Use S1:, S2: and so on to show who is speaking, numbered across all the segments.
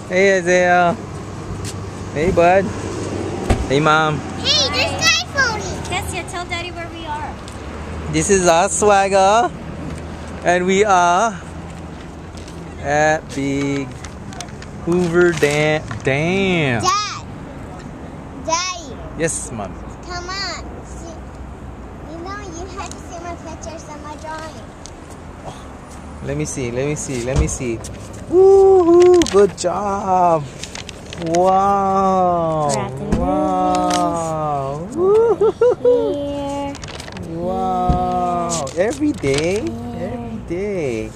S1: Hey Isaiah. Hey bud. Hey mom.
S2: Hey, there's guy floating.
S3: Kessia, tell Daddy where we are.
S1: This is our swagger. And we are at Big Hoover Dam.
S2: Dad. Daddy.
S1: Yes, mom.
S2: Come on. See, you know you had to see my pictures and my drawing.
S1: Let me see. Woohoo! Good job. Wow. Wow.
S3: Here.
S1: Wow. Every day. Every day.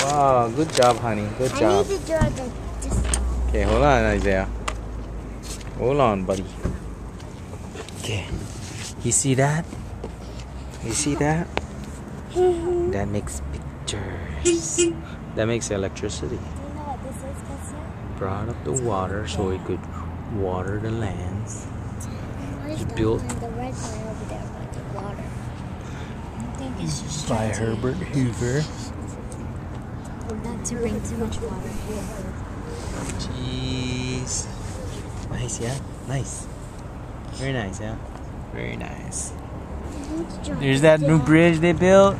S1: Wow. Good job, honey. Good job.
S2: I need to draw this.
S1: Okay, hold on, Isaiah. Hold on, buddy. Okay. You see that? You see that? That makes pictures. That makes electricity.
S3: Do you know what this is, Kessia?
S1: Brought up the water so it could water the lands.
S3: It's
S1: built
S3: the red one over there by the water. I think it's just
S1: by
S3: trying to-
S1: Herbert Hoover.
S3: Not to bring too much water.
S1: Jeez. Nice, yeah? Nice. Very nice, yeah? Very nice. There's that new bridge they built.